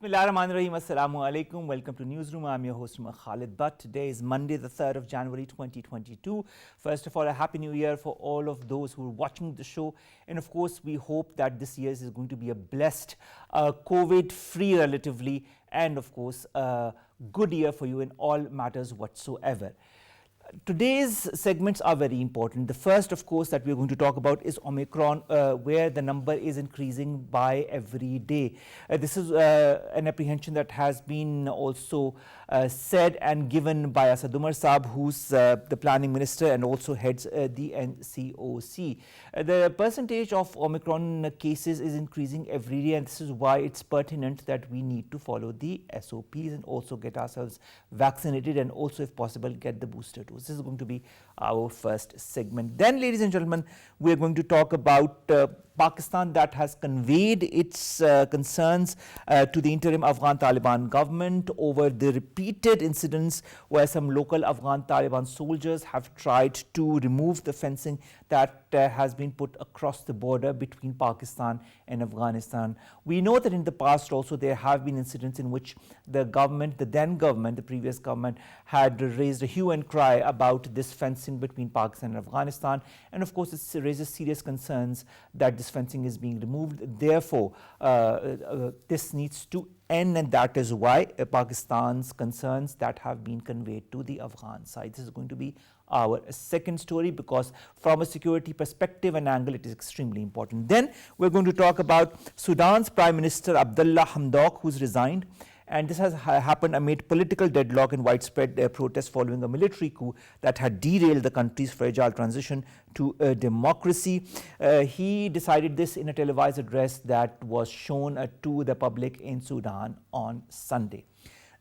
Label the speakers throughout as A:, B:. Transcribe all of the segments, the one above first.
A: Bismillahirrahmanirrahim. Assalamu alaikum. Welcome to Newsroom. I'm your host, Khalid. But today is Monday, the 3rd of January 2022. First of all, a Happy New Year for all of those who are watching the show. And of course, we hope that this year is going to be a blessed, COVID-free relatively, and of course, a good year for you in all matters whatsoever. Today's segments are very important. The first, of course, that we're going to talk about is Omicron, where the number is increasing by every day. This is an apprehension that has been also said and given by Omar Saab, who's the planning minister and also heads the NCOC. The percentage of Omicron cases is increasing every day, and this is why it's pertinent that we need to follow the SOPs and also get ourselves vaccinated and also, if possible, get the booster dose. This is going to be our first segment. Then, ladies and gentlemen, we are going to talk about Pakistan that has conveyed its concerns to the interim Afghan Taliban government over the repeated incidents where some local Afghan Taliban soldiers have tried to remove the fencing that has been put across the border between Pakistan and Afghanistan. We know that in the past also there have been incidents in which the government, the then government, the previous government had raised a hue and cry about this fencing between Pakistan and Afghanistan, and of course it raises serious concerns that this fencing is being removed. Therefore, this needs to end, and that is why Pakistan's concerns that have been conveyed to the Afghan side. This is going to be our second story because from a security perspective and angle it is extremely important. Then we're going to talk about Sudan's Prime Minister Abdalla Hamdok, who's resigned. And this has happened amid political deadlock and widespread protests following a military coup that had derailed the country's fragile transition to democracy. He decided this in a televised address that was shown to the public in Sudan on Sunday.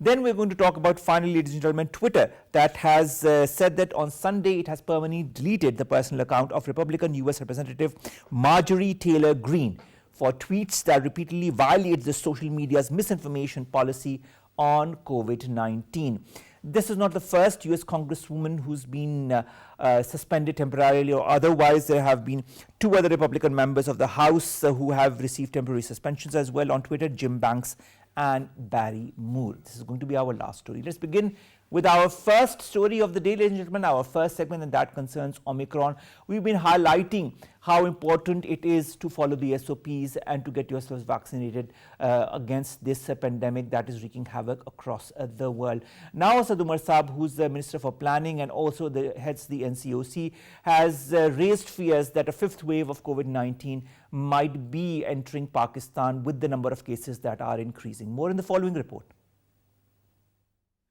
A: Then we're going to talk about, finally, ladies and gentlemen, Twitter that has said that on Sunday it has permanently deleted the personal account of Republican U.S. Representative Marjorie Taylor Greene for tweets that repeatedly violate the social media's misinformation policy on COVID-19. This is not the first U.S. Congresswoman who's been suspended temporarily or otherwise. There have been two other Republican members of the House who have received temporary suspensions as well on Twitter, Jim Banks and Barry Moore. This is going to be our last story. Let's begin with our first story of the day, ladies and gentlemen, our first segment, and that concerns Omicron. We've been highlighting how important it is to follow the SOPs and to get yourselves vaccinated against this pandemic that is wreaking havoc across the world. Now, Omar Saab, who's the Minister for Planning and also heads the NCOC, has raised fears that a fifth wave of COVID-19 might be entering Pakistan with the number of cases that are increasing. More in the following report.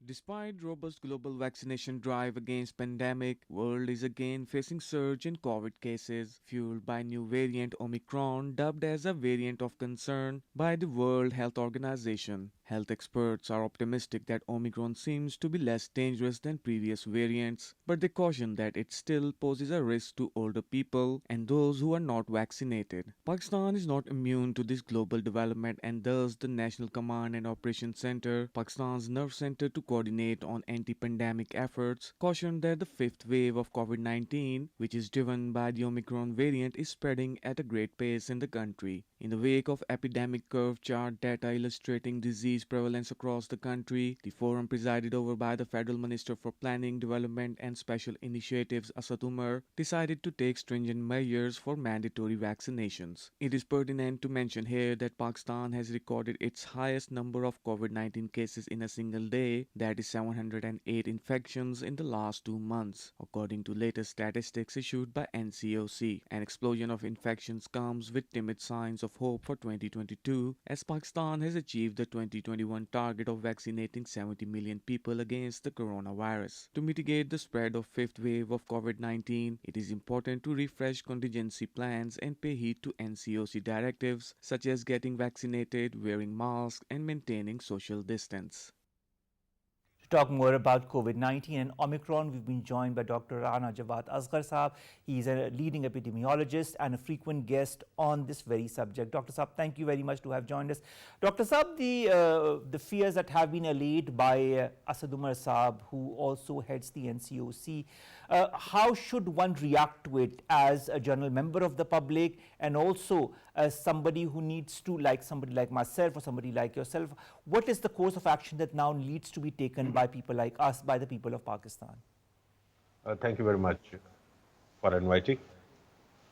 B: Despite robust global vaccination drive against pandemic, world is again facing surge in COVID cases, fueled by new variant Omicron, dubbed as a variant of concern by the World Health Organization. Health experts are optimistic that Omicron seems to be less dangerous than previous variants, but they caution that it still poses a risk to older people and those who are not vaccinated. Pakistan is not immune to this global development, and thus the National Command and Operations Center, Pakistan's nerve center to coordinate on anti-pandemic efforts, cautioned that the fifth wave of COVID-19, which is driven by the Omicron variant, is spreading at a great pace in the country. In the wake of epidemic curve chart data illustrating disease prevalence across the country, the forum presided over by the Federal Minister for Planning, Development and Special Initiatives, Omar, decided to take stringent measures for mandatory vaccinations. It is pertinent to mention here that Pakistan has recorded its highest number of COVID-19 cases in a single day, that is 708 infections in the last 2 months, according to latest statistics issued by NCOC. An explosion of infections comes with timid signs of hope for 2022, as Pakistan has achieved the 2021 target of vaccinating 70 million people against the coronavirus. To mitigate the spread of fifth wave of COVID-19, it is important to refresh contingency plans and pay heed to NCOC directives such as getting vaccinated, wearing masks, and maintaining social distance.
A: To talk more about COVID-19 and Omicron, we've been joined by Dr. Rana Jawad Azkarsab. He's a leading epidemiologist and a frequent guest on this very subject. Dr. Saab, thank you very much to have joined us. Dr. Saab, the fears that have been allayed by Asad Umar Saab, who also heads the NCOC, how should one react to it as a general member of the public and also as somebody who needs to, like somebody like myself or somebody like yourself, what is the course of action that now needs to be taken by people like us, by the people of Pakistan?
C: Thank you very much for inviting.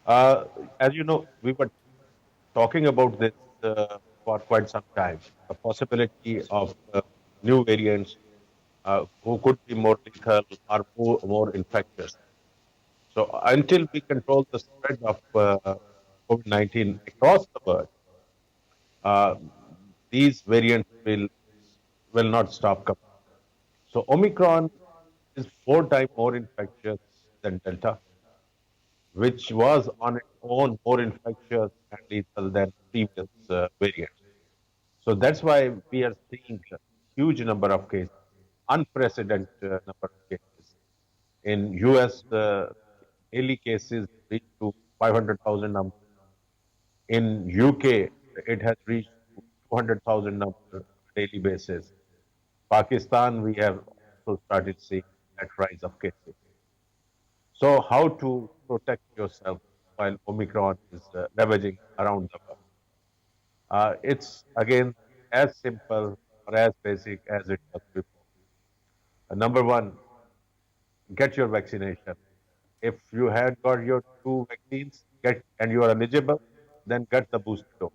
C: Uh, as you know, we were talking about this for quite some time. The possibility of new variants who could be more lethal or more infectious. So until we control the spread of COVID-19 across the world, uh, these variants will not stop coming. So Omicron is 4 times more infectious than Delta, which was on its own more infectious and lethal than previous variants. So that's why we are seeing a huge number of cases, unprecedented number of cases. In US, daily cases reached to 500,000 numbers. In UK, it has reached 200,000 numbers on a daily basis. Pakistan, we have also started seeing that rise of cases. So, how to protect yourself while Omicron is ravaging around the world? It's again as simple or as basic as it was before. Number one, get your vaccination. If you had got your 2 vaccines, get and you are eligible, then get the booster dose.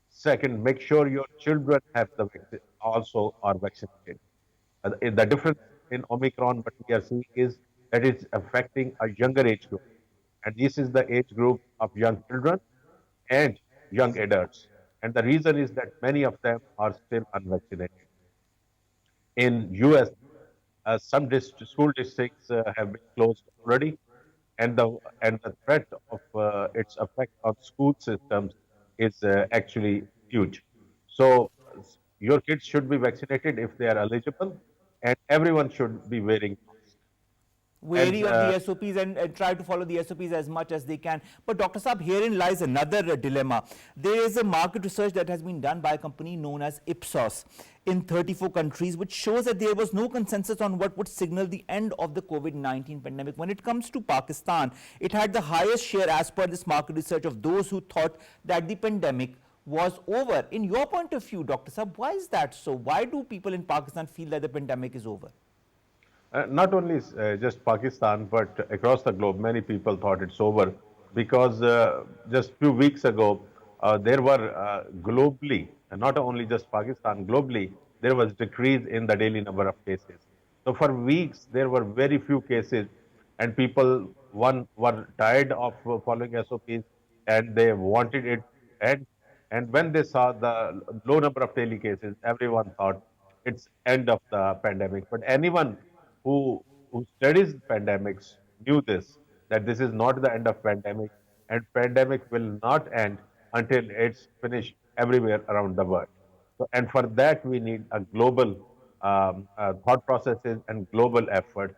C: Second, make sure your children have the vaccine, also are vaccinated. The difference in Omicron, what we are seeing is that it's affecting a younger age group. And this is the age group of young children and young adults. And the reason is that many of them are still unvaccinated. In US, some school districts have been closed already, and the threat of its effect on school systems is actually huge. So your kids should be vaccinated if they are eligible, and everyone should be wearing masks.
A: Wary
C: And
A: of the SOPs and try to follow the SOPs as much as they can. But Dr. Saab, herein lies another dilemma. There is a market research that has been done by a company known as Ipsos in 34 countries, which shows that there was no consensus on what would signal the end of the COVID-19 pandemic. When it comes to Pakistan, it had the highest share as per this market research of those who thought that the pandemic was over. In your point of view, Dr. Saab, why is that so? Why do people in Pakistan feel that the pandemic is over?
C: not only just Pakistan, but across the globe, many people thought it's over because just few weeks ago, there were globally, and not only just Pakistan, globally, there was decrease in the daily number of cases. So for weeks, there were very few cases, and people one were tired of following SOPs, and they wanted it. And and when they saw the low number of daily cases, everyone thought it's end of the pandemic. But anyone who who studies pandemics knew this, that this is not the end of pandemic, and pandemic will not end until it's finished everywhere around the world. So, and for that we need a global thought processes and global effort.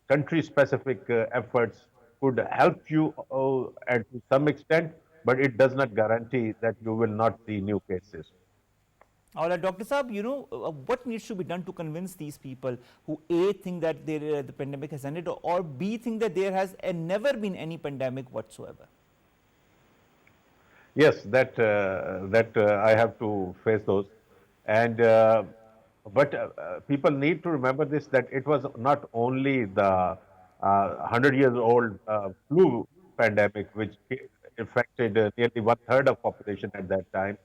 C: Country specific efforts could help you at to some extent, but it does not guarantee that you will not see new cases.
A: All right, Dr. Saab, what needs to be done to convince these people who A, think that the pandemic has ended, or B, think that there has never been any pandemic whatsoever?
C: Yes, that I have to face those, and people need to remember this, that it was not only the 100 years old flu pandemic which affected nearly one third of population at that time,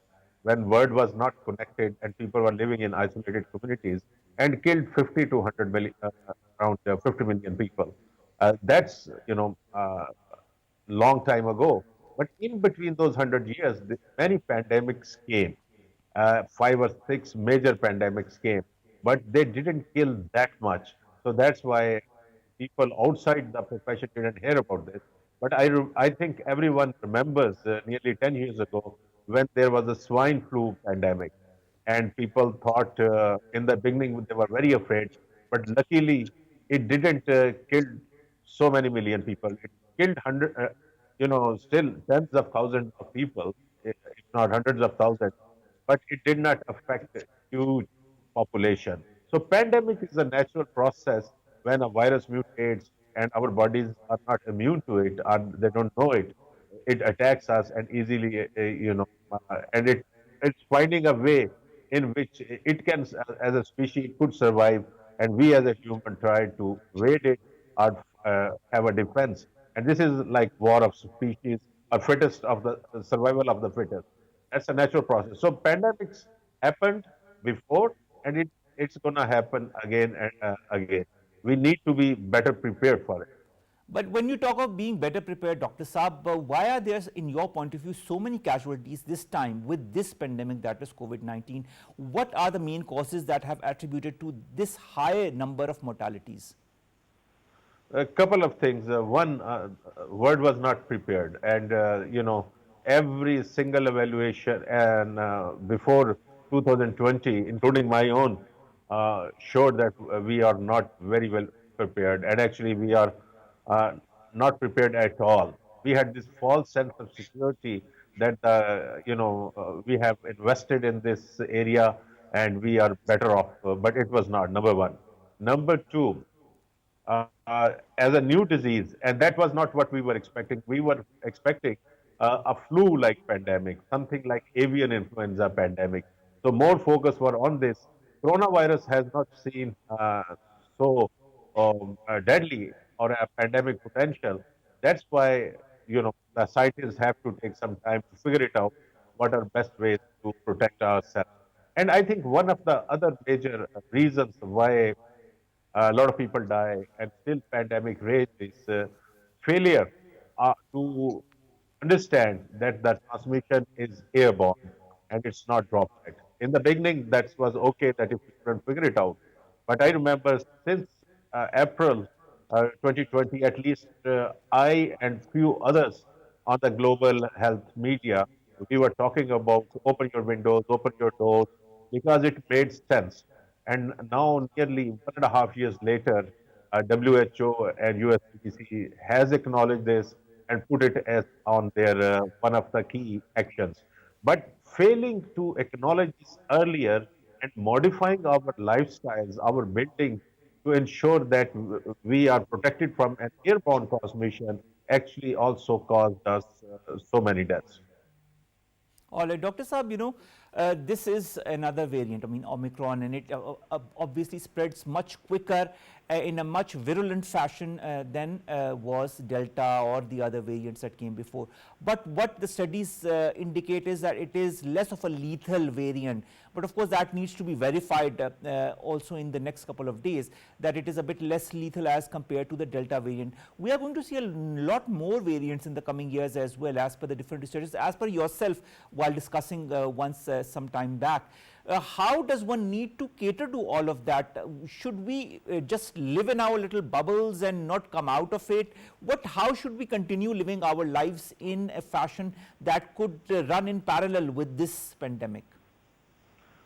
C: when world was not connected and people were living in isolated communities and killed 50 to 100 million, around 50 million people. That's long time ago. But in between those 100 years, many pandemics came. 5 or 6 major pandemics came, but they didn't kill that much. So that's why people outside the profession didn't hear about this. But I think everyone remembers nearly 10 years ago when there was a swine flu pandemic. and people thought in the beginning they were very afraid. But luckily, it didn't kill so many million people. It killed still tens of thousands of people, if not hundreds of thousands. But it did not affect a huge population. So pandemic is a natural process when a virus mutates and our bodies are not immune to it and they don't know it. It attacks us and easily, and it's finding a way in which it can, as a species, could survive, and we as a human try to wade it or have a defense. And this is like war of species, or fittest of the survival of the fittest. That's a natural process. So pandemics happened before, and it's going to happen again and again. We need to be better prepared for it.
A: But when you talk of being better prepared, Dr. Saab, why are there, in your point of view, so many casualties this time with this pandemic that is COVID-19? What are the main causes that have attributed to this high number of mortalities?
C: A couple of things. One, word was not prepared, and every single evaluation and before 2020, including my own, showed that we are not very well prepared, and actually we are uh, not prepared at all. We had this false sense of security that we have invested in this area and we are better off, but it was not. Number one. Number two, as a new disease, and that was not what we were expecting. We were expecting a flu-like pandemic, something like avian influenza pandemic. So more focus were on this. Coronavirus has not seen so deadly or a pandemic potential. That's why the scientists have to take some time to figure it out. What are best ways to protect ourselves? And I think one of the other major reasons why a lot of people die, and still pandemic rage is failure to understand that the transmission is airborne and it's not droplet. In the beginning, that was okay that if you couldn't figure it out. But I remember since April 2020, at least I and few others on the global health media, we were talking about open your windows, open your doors, because it made sense. And now, nearly 1.5 years later, WHO and US CDC has acknowledged this and put it as on their one of the key actions. But failing to acknowledge this earlier and modifying our lifestyles, our building to ensure that we are protected from an airborne transmission actually also caused us so many deaths.
A: All right, Dr. Saab, this is another variant, I mean, Omicron, and it obviously spreads much quicker in a much virulent fashion than was Delta or the other variants that came before. But what the studies indicate is that it is less of a lethal variant. But of course, that needs to be verified also in the next couple of days, that it is a bit less lethal as compared to the Delta variant. We are going to see a lot more variants in the coming years as well, as per the different researchers, as per yourself while discussing once some time back. How does one need to cater to all of that? Should we just live in our little bubbles and not come out of it? How should we continue living our lives in a fashion that could run in parallel with this pandemic?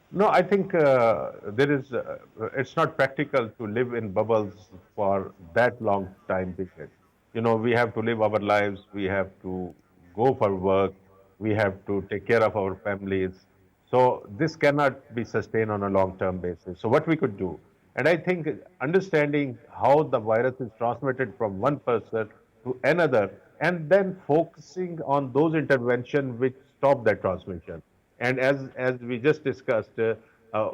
C: No, I think it's not practical to live in bubbles for that long time period. We have to live our lives, we have to go for work, we have to take care of our families. So this cannot be sustained on a long-term basis. So what we could do, and I think understanding how the virus is transmitted from one person to another, and then focusing on those interventions which stop that transmission. And as we just discussed, uh, uh,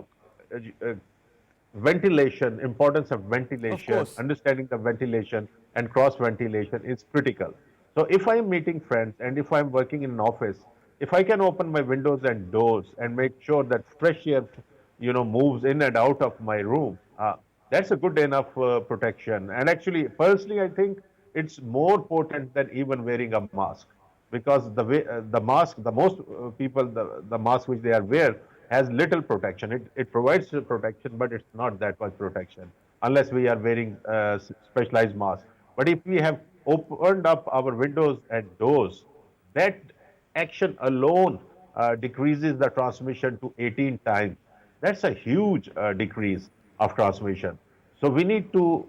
C: ventilation, importance of
A: Of
C: ventilation,
A: course.
C: understanding the ventilation and cross ventilation is critical. So if I'm meeting friends and if I'm working in an office, if I can open my windows and doors and make sure that fresh air, moves in and out of my room, that's a good enough protection. And actually, personally, I think it's more potent than even wearing a mask, because the mask, the most people, the mask which they are wear has little protection. It provides protection, but it's not that much protection unless we are wearing specialized masks. But if we have opened up our windows and doors, that action alone decreases the transmission to 18 times. That's a huge decrease of transmission. So we need to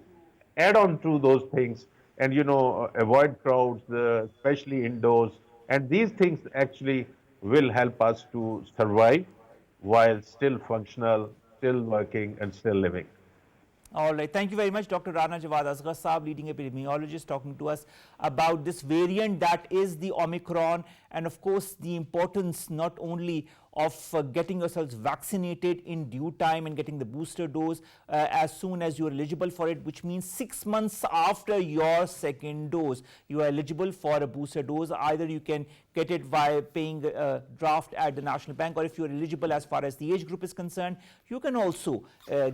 C: add on to those things and, avoid crowds, especially indoors. And these things actually will help us to survive while still functional, still working, and still living.
A: All right. Thank you very much, Dr. Rana Jawad Azkarsab, leading epidemiologist, talking to us about this variant that is the Omicron, and of course, the importance not only of getting yourselves vaccinated in due time and getting the booster dose as soon as you are eligible for it, which means 6 months after your second dose, you are eligible for a booster dose. Either you can get it by paying a draft at the National Bank, or if you are eligible as far as the age group is concerned, you can also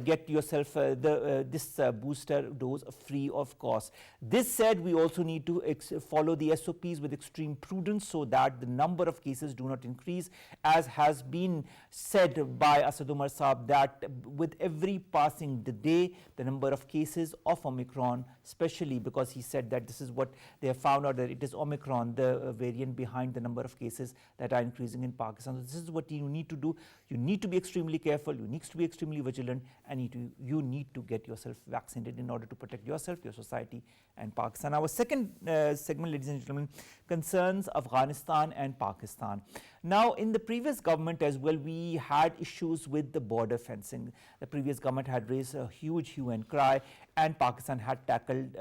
A: get yourself this booster dose free of cost. This said, we also need to follow the SOPs with extreme prudence so that the number of cases do not increase, as has been said by Asad Umar Saab, that with every passing the day, the number of cases of Omicron, especially because he said that this is what they have found out, that it is Omicron, the variant behind the number of cases that are increasing in Pakistan. So this is what you need to do. You need to be extremely careful, you need to be extremely vigilant, and you need to get yourself vaccinated in order to protect yourself, your society, and Pakistan. Our second segment, ladies and gentlemen, concerns Afghanistan and Pakistan. Now, in the previous government as well, we had issues with the border fencing. The previous government had raised a huge hue and cry, and Pakistan had tackled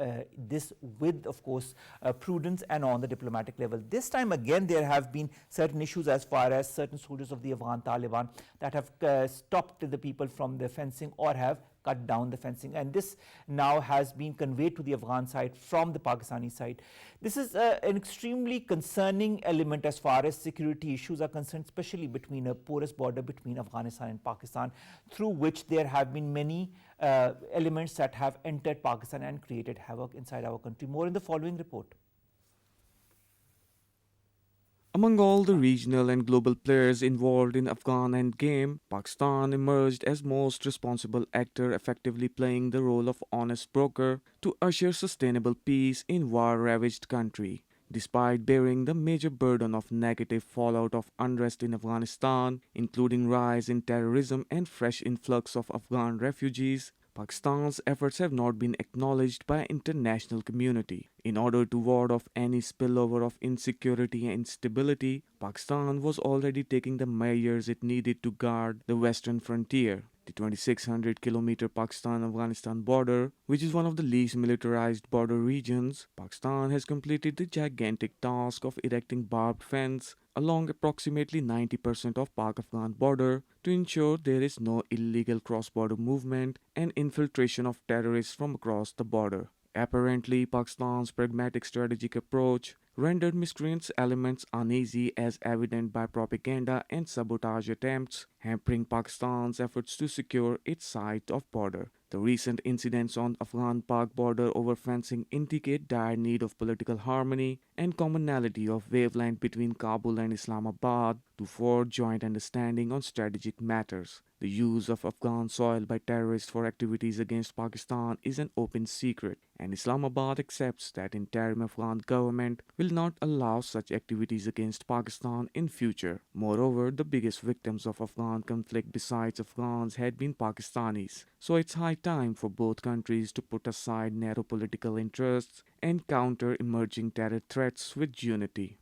A: this with, of course, prudence and on the diplomatic level. This time again, there have been certain issues as far as certain soldiers of the Afghan Taliban that have stopped the people from the fencing or have cut down the fencing, and this now has been conveyed to the Afghan side from the Pakistani side. This is an extremely concerning element as far as security issues are concerned, especially between a porous border between Afghanistan and Pakistan, through which there have been many elements that have entered Pakistan and created havoc inside our country. More in the following report.
B: Among all the regional and global players involved in Afghan endgame, Pakistan emerged as most responsible actor, effectively playing the role of honest broker to usher sustainable peace in war-ravaged country. Despite bearing the major burden of negative fallout of unrest in Afghanistan, including rise in terrorism and fresh influx of Afghan refugees, Pakistan's efforts have not been acknowledged by international community. In order to ward off any spillover of insecurity and instability, Pakistan was already taking the measures it needed to guard the western frontier. The 2,600-kilometer Pakistan-Afghanistan border, which is one of the least militarized border regions, Pakistan has completed the gigantic task of erecting barbed fence along approximately 90% of Pak-Afghan border to ensure there is no illegal cross-border movement and infiltration of terrorists from across the border. Apparently, Pakistan's pragmatic strategic approach rendered miscreants elements uneasy, as evident by propaganda and sabotage attempts, hampering Pakistan's efforts to secure its side of border. The recent incidents on Afghan-Pak border over fencing indicate dire need of political harmony and commonality of wavelength between Kabul and Islamabad to forge joint understanding on strategic matters. The use of Afghan soil by terrorists for activities against Pakistan is an open secret, and Islamabad accepts that interim Afghan government will not allow such activities against Pakistan in future. Moreover, the biggest victims of Afghan conflict besides Afghans had been Pakistanis, so it's high time for both countries to put aside narrow political interests and counter emerging terror threats with unity.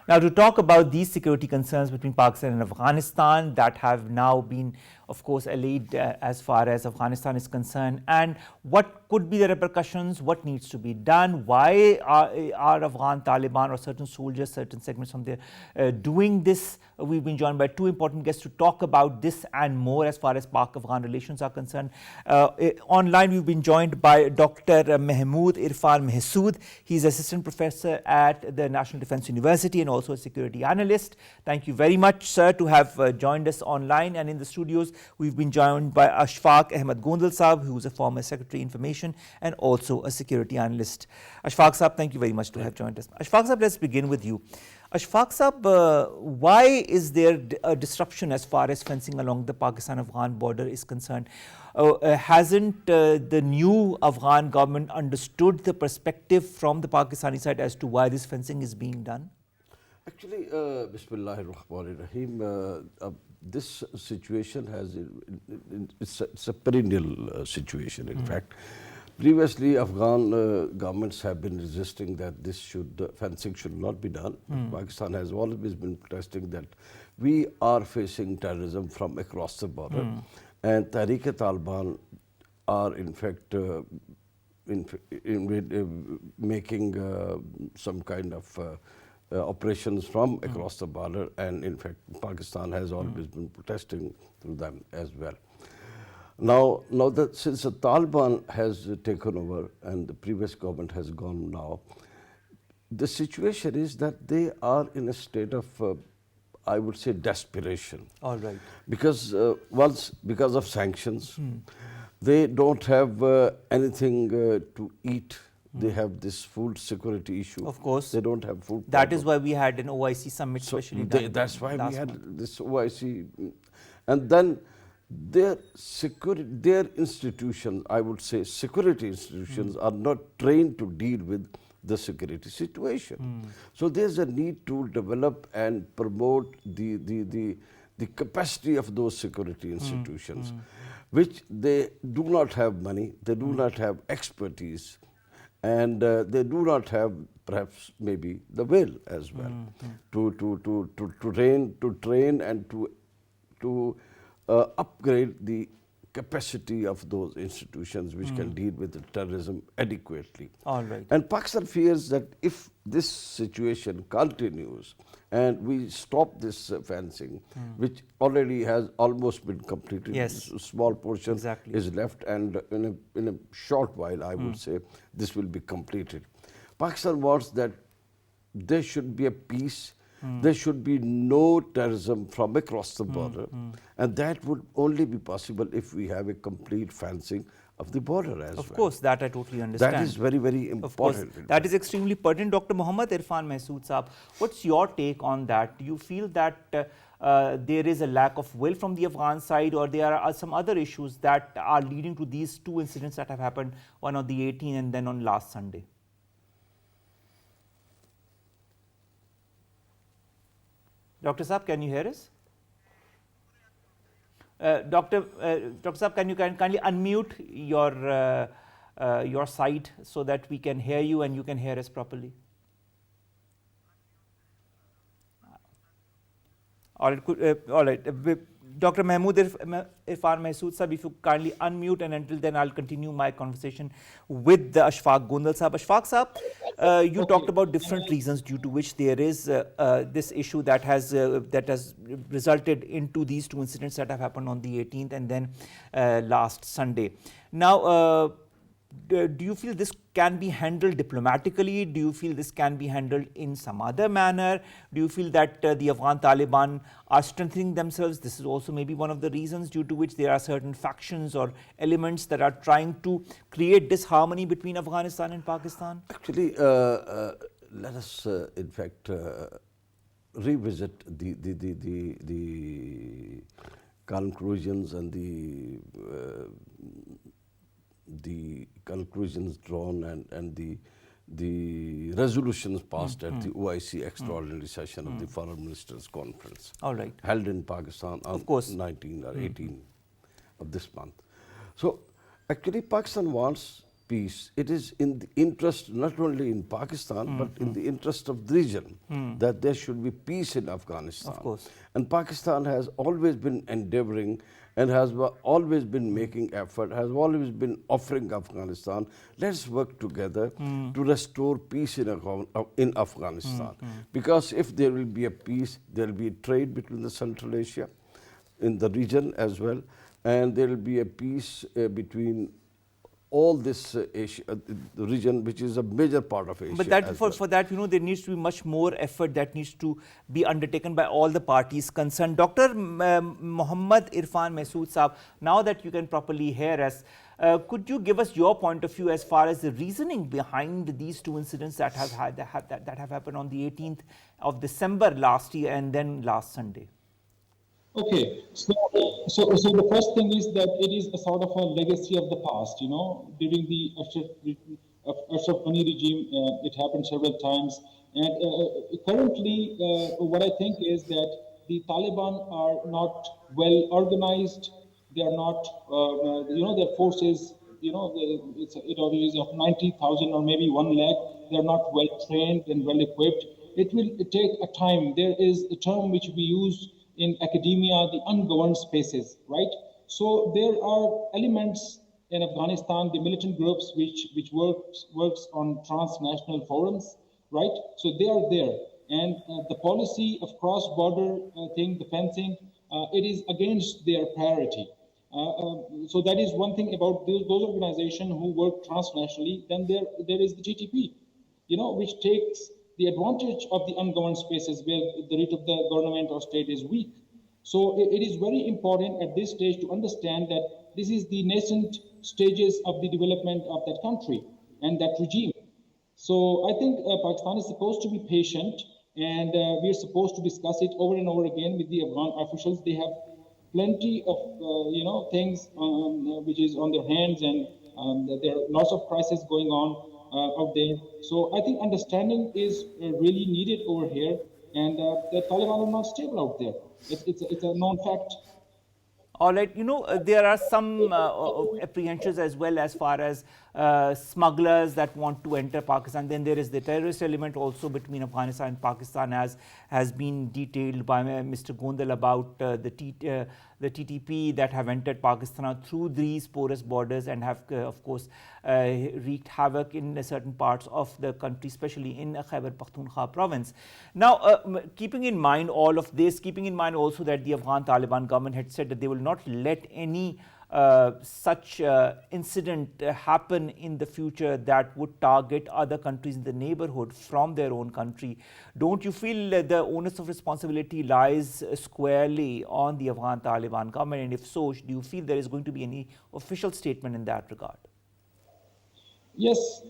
A: Now, to talk about these security concerns between Pakistan and Afghanistan that have now been, of course, allayed as far as Afghanistan is concerned, and what could be the repercussions, what needs to be done, why are Afghan Taliban or certain soldiers, certain segments from there doing this. We've been joined by two important guests to talk about this and more as far as Pak-Afghan relations are concerned. Online, we've been joined by Dr. Mahmood Irfan Mahsud. He's assistant professor at the National Defense University and also a security analyst. Thank you very much, sir, to have joined us online. And in the studios, we've been joined by Ashfaq Gondal Saab, who's a former Secretary Information and also a security analyst. Ashfaq Saab, thank you very much to have joined us. Ashfaq Saab, let's begin with you. Ashfaq Saab, why is there a disruption as far as fencing along the Pakistan-Afghan border is concerned? Hasn't the new Afghan government understood the perspective from the Pakistani side as to why this fencing is being done?
D: Actually, Bismillahirrahmanirrahim, this situation it's a perennial situation, in fact. Previously, Afghan governments have been resisting that fencing should not be done. Pakistan has always been protesting that we are facing terrorism from across the border. And Tehreek-e-Taliban are, in fact, making some kind of operations from across the border, and in fact Pakistan has always been protesting through them as well. Now that since the Taliban has taken over and the previous government has gone now, the situation is that they are in a state of, I would say, desperation.
A: All right.
D: Because because of sanctions, they don't have anything to eat. They have this food security issue.
A: Of course.
D: They don't have food.
A: That is why we had an OIC summit, especially.
D: That's why we had this OIC. And then their institutions, I would say, security institutions are not trained to deal with the security situation. So there's a need to develop and promote the capacity of those security institutions, which they do not have money, they do not have expertise, and they do not have perhaps maybe the will as well to train and to upgrade the capacity of those institutions which can deal with the terrorism adequately.
A: All right.
D: And Pakistan fears that if this situation continues and we stop this fencing, which already has almost been completed,
A: yes,
D: a small portion
A: exactly
D: is left, and in a short while, I would say, this will be completed. Pakistan wants that there should be a peace. There should be no terrorism from across the border, and that would only be possible if we have a complete fencing of the border as well.
A: Of course, that I totally understand.
D: That is very, very important.
A: Of course, that is extremely pertinent. Dr. Muhammad Irfan Mahsud Saab, what's your take on that? Do you feel that there is a lack of will from the Afghan side, or there are some other issues that are leading to these two incidents that have happened, one on the 18th and then on last Sunday? Dr. Saab, can you hear us? Dr. Saab, can you kindly unmute your side so that we can hear you and you can hear us properly? All right. Dr. Mahmood Irfan Mahsud Saab, if you kindly unmute, and until then I'll continue my conversation with the Ashfaq Gondal Saab. Ashfaq Saab, you talked about different reasons due to which there is this issue that has resulted into these two incidents that have happened on the 18th and then last Sunday. Now, do you feel this can be handled diplomatically? Do you feel this can be handled in some other manner? Do you feel that the Afghan Taliban are strengthening themselves? This is also maybe one of the reasons due to which there are certain factions or elements that are trying to create disharmony between Afghanistan and Pakistan?
D: Actually, let us, in fact, revisit the conclusions and the conclusions drawn and the resolutions passed at the OIC extraordinary session of the Foreign Ministers Conference.
A: All right.
D: Held in Pakistan on 19 or 18 of this month. So actually Pakistan wants peace. It is in the interest not only in Pakistan but in the interest of the region that there should be peace in Afghanistan.
A: Of course.
D: And Pakistan has always been endeavoring and has always been making effort, has always been offering Afghanistan, let's work together to restore peace in Afghanistan. Because if there will be a peace, there will be a trade between the Central Asia, in the region as well, and there will be a peace between all this Asia, the region, which is a major part of Asia.
A: But that for that, there needs to be much more effort that needs to be undertaken by all the parties concerned. Dr. Muhammad Irfan Mahsud Saab, now that you can properly hear us, could you give us your point of view as far as the reasoning behind these two incidents that have happened on the 18th of December last year and then last Sunday?
E: Okay, so the first thing is that it is a sort of a legacy of the past. During the Ashraf Ghani regime, it happened several times. And currently, what I think is that the Taliban are not well organized. They are not, their forces, it is of 90,000 or maybe 1 lakh. They are not well trained and well equipped. It will take a time. There is a term which we use in academia, the ungoverned spaces, right? So there are elements in Afghanistan, the militant groups which works on transnational forums, right? So they are there. And the policy of cross-border thing, the fencing, it is against their priority. So that is one thing about those organizations who work transnationally. Then there is the GTP, which takes the advantage of the ungoverned spaces where the rate of the government or state is weak. So it is very important at this stage to understand that this is the nascent stages of the development of that country and that regime. So I think Pakistan is supposed to be patient, and we are supposed to discuss it over and over again with the Afghan officials. They have plenty of things which is on their hands, and there are lots of crises going on out there. So I think understanding is really needed over here, and the Taliban are not stable out there. It's a known fact.
A: All right, there are some apprehensions as well as far as smugglers that want to enter Pakistan. Then there is the terrorist element also between Afghanistan and Pakistan, as has been detailed by Mr. Gondal about the TTP that have entered Pakistan through these porous borders and have, of course, wreaked havoc in certain parts of the country, especially in Khyber Pakhtunkhwa province. Now, keeping in mind all of this, keeping in mind also that the Afghan Taliban government had said that they will not let any such incident happen in the future that would target other countries in the neighborhood from their own country. Don't you feel the onus of responsibility lies squarely on the Afghan Taliban government? And if so, do you feel there is going to be any official statement in that regard?
E: Yes.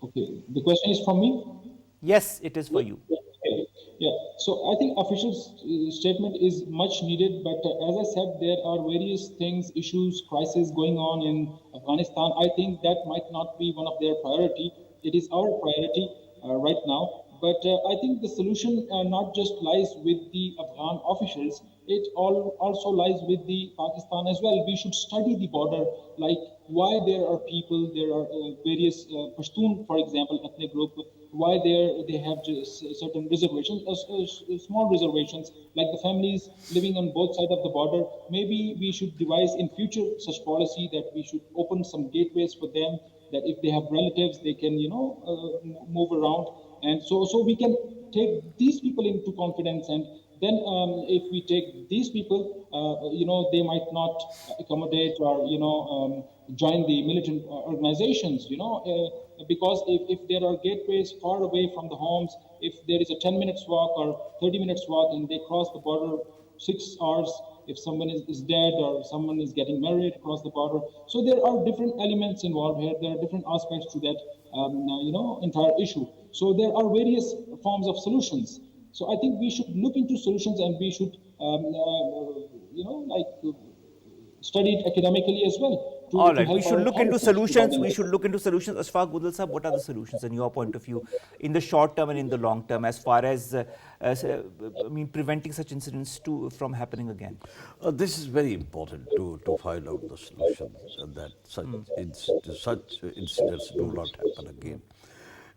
E: Okay. The question is from me?
A: Yes, it is for you.
E: Yeah, so I think official statement is much needed, but as I said, there are various things, issues, crises going on in Afghanistan. I think that might not be one of their priority. It is our priority right now. But I think the solution not just lies with the Afghan officials, it also lies with the Pakistan as well. We should study the border, like why there are people, there are various Pashtun, for example, ethnic group, why they have just certain reservations, small reservations, like the families living on both sides of the border. Maybe we should devise in future such policy that we should open some gateways for them, that if they have relatives, they can, move around. And so we can take these people into confidence, and then if we take these people, they might not accommodate or, join the militant organizations, because if there are gateways far away from the homes, if there is a 10 minutes walk or 30 minutes walk and they cross the border 6 hours, if someone is dead or someone is getting married across the border. So there are different elements involved here. There are different aspects to that, entire issue. So there are various forms of solutions. So I think we should look into solutions, and we should, study it academically as well.
A: All right, we should look into solutions. We should look into solutions. Ashfaq, Gondal Sahab, what are the solutions in your point of view, in the short term and in the long term, as far as preventing such incidents from happening again?
D: This is very important to find out the solutions, and that such incidents do not happen again.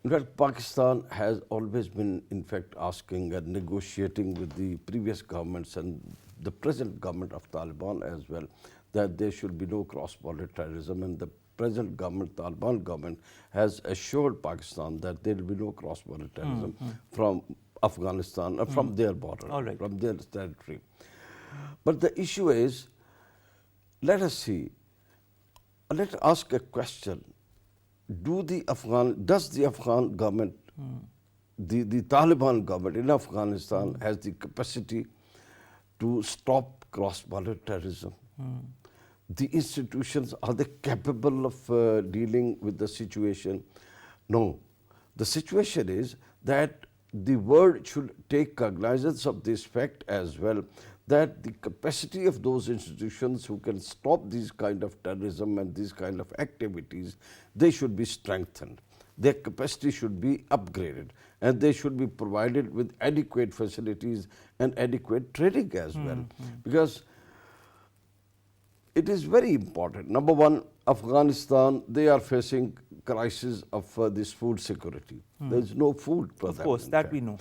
D: In fact, Pakistan has always been, in fact, asking and negotiating with the previous governments and the present government of Taliban as well, that there should be no cross-border terrorism, and the present government, Taliban government, has assured Pakistan that there will be no cross-border terrorism from Afghanistan, from their border, from their territory. But the issue is, let us ask a question. Does the Afghan government, the Taliban government in Afghanistan has the capacity to stop cross-border terrorism? The institutions, are they capable of dealing with the situation? No. The situation is that the world should take cognizance of this fact as well, that the capacity of those institutions who can stop these kind of terrorism and these kind of activities, they should be strengthened. their capacity should be upgraded and they should be provided with adequate facilities and adequate training as well. Because it is very important. Number one, Afghanistan, they are facing crisis of this food security. There is no food for them.
A: Of course, that we know.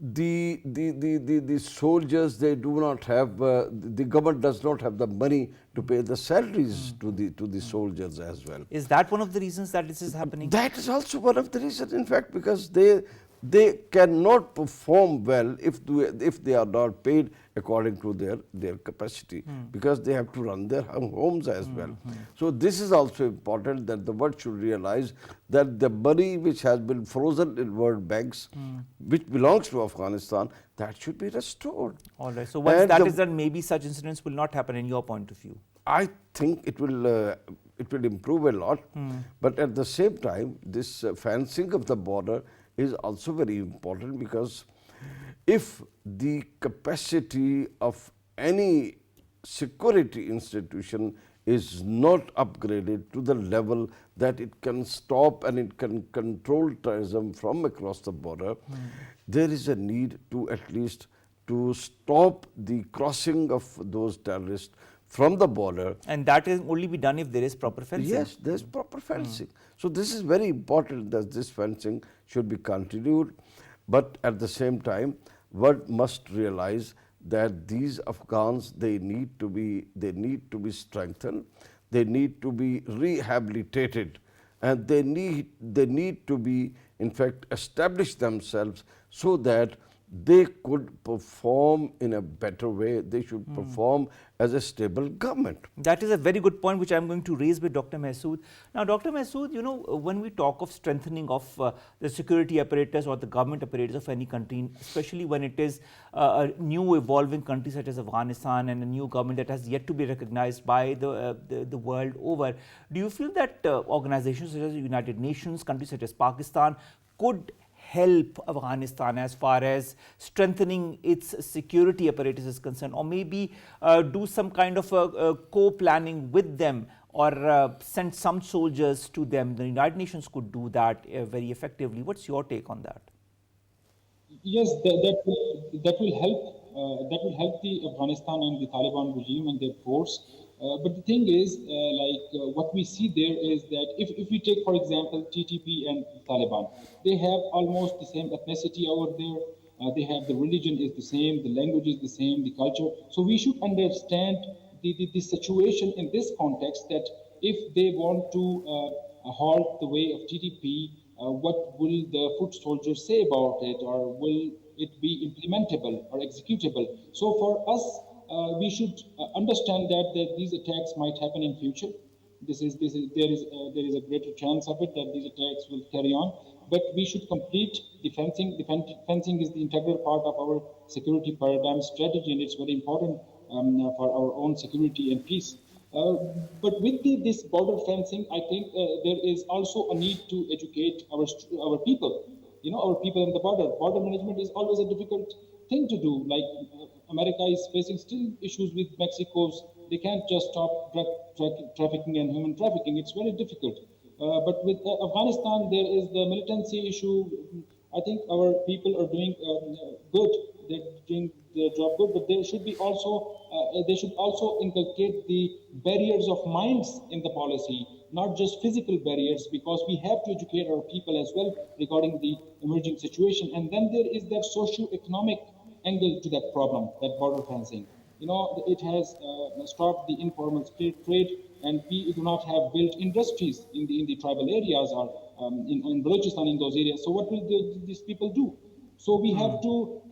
D: The soldiers, they do not have, the government does not have the money to pay the salaries to the soldiers as well.
A: Is that one of the reasons that this is happening?
D: That is also one of the reasons, in fact, because they cannot perform well if they are not paid according to their capacity, because they have to run their homes as well. So this is also important, that the world should realize that the money which has been frozen in world banks, which belongs to Afghanistan, that should be restored.
A: All right. So once that is done, maybe such incidents will not happen in your point of view.
D: I think it will improve a lot, but at the same time, this fencing of the border is also very important, because if the capacity of any security institution is not upgraded to the level that it can stop and it can control terrorism from across the border, there is a need to at least to stop the crossing of those terrorists from the border.
A: And that can only be done if there is proper fencing.
D: Yes, there is proper fencing. So this is very important, that this fencing should be continued. But at the same time, one must realize that these Afghans, they need to be strengthened, they need to be rehabilitated, and they need to be, in fact, establish themselves so that they could perform in a better way. They should perform as a stable government.
A: That is a very good point, which I am going to raise with Dr. Mahsud. Now, Dr. Mahsud, you know, when we talk of strengthening of the security apparatus or the government apparatus of any country, especially when it is a new evolving country such as Afghanistan and a new government that has yet to be recognized by the world over, do you feel that organizations such as the United Nations, countries such as Pakistan could help Afghanistan as far as strengthening its security apparatus is concerned, or maybe do some kind of co-planning with them, or send some soldiers to them? The United Nations could do that very effectively. What's your take on that?
E: Yes, that will help. That will help the Afghanistan and the Taliban regime and their force. But the thing is, what we see there is that if we take, for example, TTP and Taliban, they have almost the same ethnicity over there. They have, the religion is the same, the language is the same, the culture. So we should understand the situation in this context, that if they want to halt the way of TTP, what will the foot soldiers say about it, or will it be implementable or executable? So for us, we should understand that these attacks might happen in future. There is a greater chance of it that these attacks will carry on. But we should complete the fencing. The fencing is the integral part of our security paradigm strategy, and it's very important for our own security and peace. But with this border fencing, I think there is also a need to educate our people. You know, our people in the border. Border management is always a difficult thing to do. Like America is facing still issues with Mexico's. They can't just stop drug trafficking and human trafficking. It's very difficult. But with Afghanistan, there is the militancy issue. I think our people are doing good. They're doing their job good, but they should also inculcate the barriers of minds in the policy, not just physical barriers, because we have to educate our people as well regarding the emerging situation. And then there is that socio-economic angle to that problem, that border fencing. You know, it has stopped the informal trade, and we do not have built industries in the tribal areas or in Balochistan, in those areas. So what will these people do? So we have to,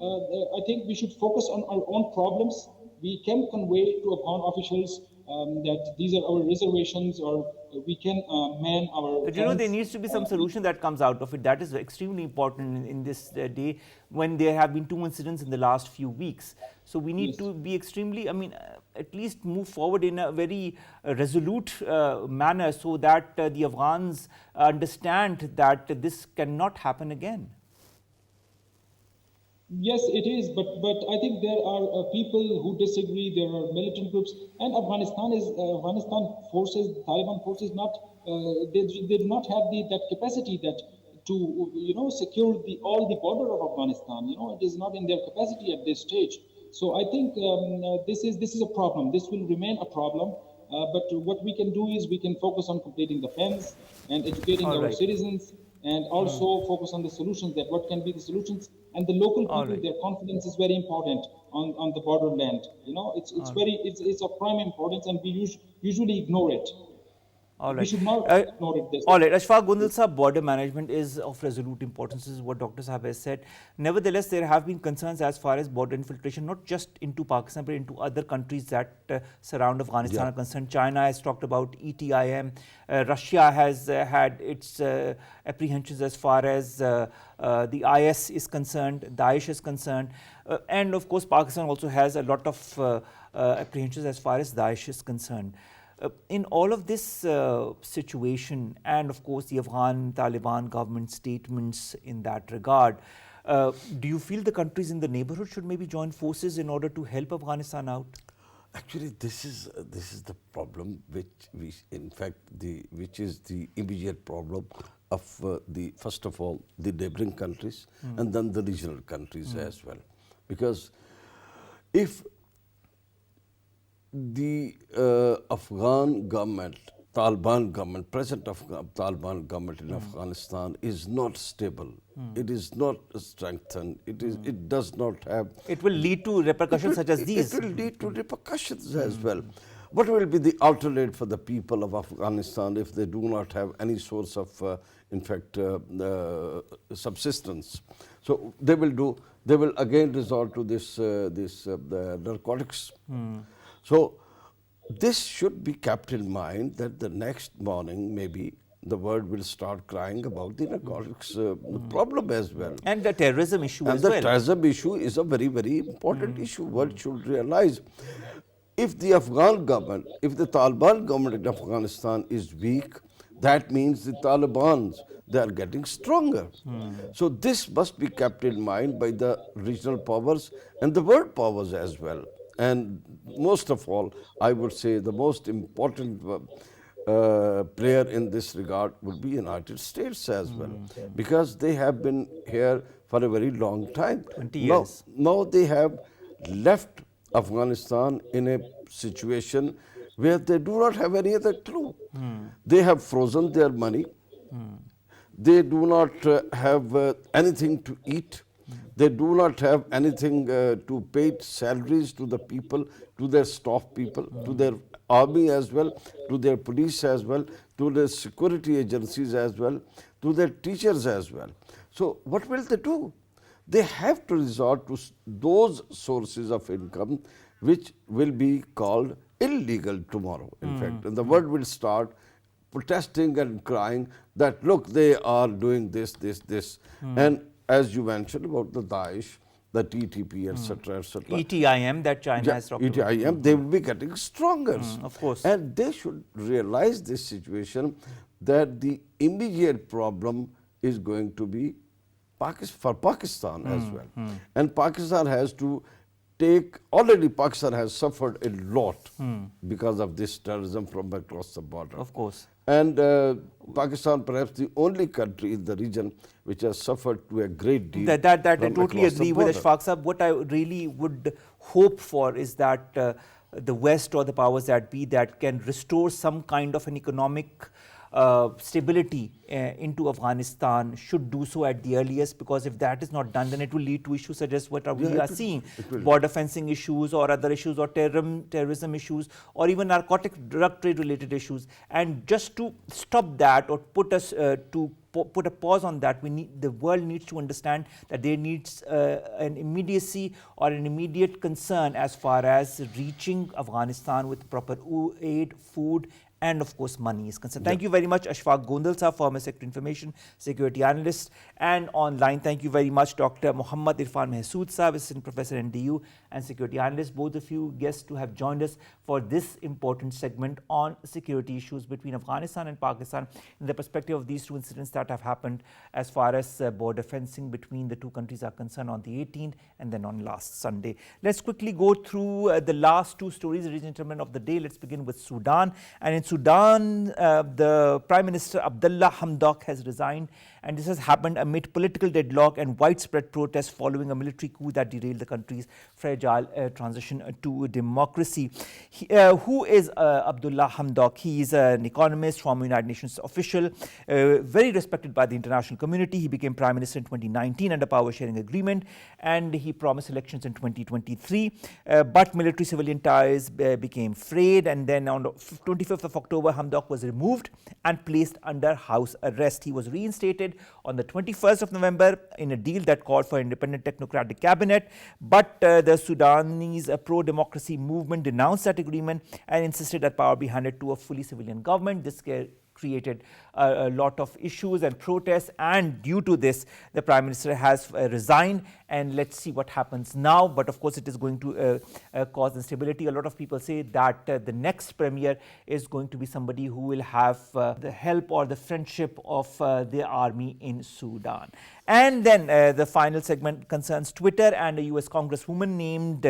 E: I think we should focus on our own problems. We can convey to Afghan officials that these are our reservations, or we can man our...
A: But you know, there needs to be some solution that comes out of it. That is extremely important in this day, when there have been 2 incidents in the last few weeks. So we need to be extremely, I mean, at least move forward in a very resolute manner, so that the Afghans understand that this cannot happen again.
E: Yes, it is, but I think there are people who disagree. There are militant groups, and Afghanistan forces, Taliban forces, not they do not have that capacity that to secure all the border of Afghanistan. It is not in their capacity at this stage. So I think this is a problem. This will remain a problem. But what we can do is we can focus on completing the fence and educating
A: All
E: our
A: right.
E: citizens, and also focus on the solutions, that what can be the solutions, and the local
A: All
E: people,
A: right.
E: their confidence is very important on the borderland. It's of prime importance, and we usually ignore it.
A: All
E: We
A: right.
E: should not
A: Uh,
E: ignore it this
A: all
E: time.
A: right. Ashfaq, Gondal sir, border management is of resolute importance, this is what Dr. Saab has said. Nevertheless, there have been concerns as far as border infiltration, not just into Pakistan, but into other countries that surround Afghanistan
D: Yeah.
A: are concerned. China has talked about ETIM. Russia has had its apprehensions as far as the IS is concerned, Daesh is concerned. And of course, Pakistan also has a lot of apprehensions as far as Daesh is concerned. In all of this situation, and of course the Afghan Taliban government statements in that regard, do you feel the countries in the neighborhood should maybe join forces in order to help Afghanistan out?
D: Actually, this is the problem, which is the immediate problem of the first of all the neighboring countries and then the regional countries as well, because if the Afghan government, Taliban government, present Taliban government in Afghanistan is not stable. It is not strengthened. It does not have.
A: It will lead to repercussions such as these.
D: It will lead to repercussions as well. What will be the alternate for the people of Afghanistan if they do not have any source of, subsistence? So they will again resort to the narcotics. So this should be kept in mind, that the next morning maybe the world will start crying about the narcotics problem as well.
A: And the terrorism issue
D: And
A: as
D: the
A: well.
D: terrorism issue is a very, very important issue. World should realize, if the Afghan government, if the Taliban government in Afghanistan is weak, that means the Taliban's, they are getting stronger. So this must be kept in mind by the regional powers and the world powers as well. And most of all, I would say the most important player in this regard would be United States as well, because they have been here for a very long time.
A: 20 years.
D: Now they have left Afghanistan in a situation where they do not have any other clue. They have frozen their money. They do not have anything to eat. They do not have anything to pay salaries to the people, to their staff people, to their army as well, to their police as well, to their security agencies as well, to their teachers as well. So what will they do? They have to resort to those sources of income which will be called illegal tomorrow, in fact. And the world will start protesting and crying that, look, they are doing this. And as you mentioned about the Daesh, the TTP, etc., etc.
A: ETIM that China has talked about.
D: ETIM, they will be getting stronger.
A: Of course.
D: And they should realize this situation, that the immediate problem is going to be for Pakistan as well. And Pakistan has to already Pakistan has suffered a lot because of this terrorism from across the border.
A: Of course.
D: And Pakistan, perhaps the only country in the region which has suffered to a great deal.
A: That I
D: from
A: totally
D: across the
A: agree with
D: border.
A: Ashfaq Sahab. What I really would hope for is that the West or the powers that be that can restore some kind of an economic stability into Afghanistan should do so at the earliest, because if that is not done, then it will lead to issues such as what we are seeing, border fencing issues or other issues, or terrorism issues, or even narcotic drug trade related issues. And just to stop that, or put a pause on that, the world needs to understand that there needs an immediacy or an immediate concern as far as reaching Afghanistan with proper aid, food and of course money is concerned. Thank you very much, Ashfaq Gondal sir, former Secretary Information Security Analyst, and online thank you very much Dr. Muhammad Irfan Mahsud sir, Assistant Professor NDU and Security Analyst, both of you guests to have joined us for this important segment on security issues between Afghanistan and Pakistan in the perspective of these two incidents that have happened as far as border fencing between the two countries are concerned on the 18th and then on last Sunday. Let's quickly go through the last two stories, ladies and gentlemen, of the day. Let's begin with Sudan. And in Sudan, the Prime Minister Abdalla Hamdok has resigned, and this has happened amid political deadlock and widespread protests following a military coup that derailed the country's fragile transition to democracy. Who is Abdalla Hamdok? He is an economist, former United Nations official, very respected by the international community. He became Prime Minister in 2019 under power sharing agreement, and he promised elections in 2023. But military-civilian ties became frayed, and then on the 25th of October, Hamdok was removed and placed under house arrest. He was reinstated on the 21st of November in a deal that called for independent technocratic cabinet, but the Sudanese pro-democracy movement denounced that agreement and insisted that power be handed to a fully civilian government. This created a lot of issues and protests, and due to this the Prime Minister has resigned, and let's see what happens now. But of course it is going to cause instability. A lot of people say that the next premier is going to be somebody who will have the help or the friendship of the army in Sudan. And then the final segment concerns Twitter and a US Congresswoman named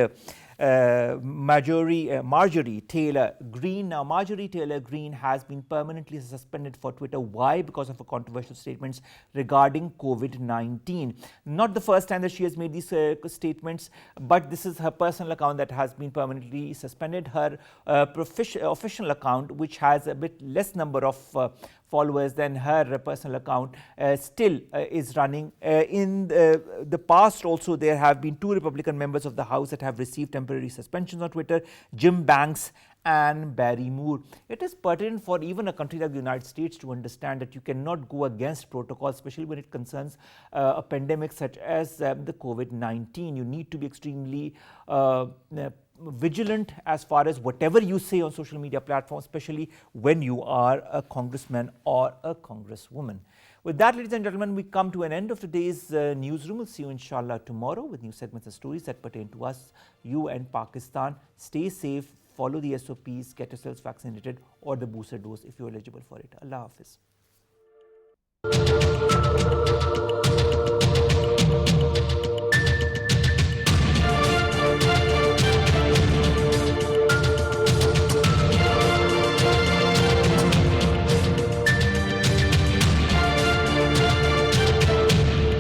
A: Marjorie Taylor Greene. Now, Marjorie Taylor Greene has been permanently suspended for Twitter. Why? Because of her controversial statements regarding COVID-19. Not the first time that she has made these statements, but this is her personal account that has been permanently suspended. Her official account, which has a bit less number of followers than her personal account, still is running. In the past also, there have been two Republican members of the House that have received temporary suspensions on Twitter, Jim Banks and Barry Moore. It is pertinent for even a country like the United States to understand that you cannot go against protocol, especially when it concerns a pandemic such as the COVID-19. You need to be extremely vigilant as far as whatever you say on social media platforms, especially when you are a congressman or a congresswoman. With that, ladies and gentlemen, we come to an end of today's newsroom. We'll see you inshallah tomorrow with new segments and stories that pertain to us, you and Pakistan. Stay safe, follow the SOPs, get yourselves vaccinated or the booster dose if you're eligible for it. Allah Hafiz.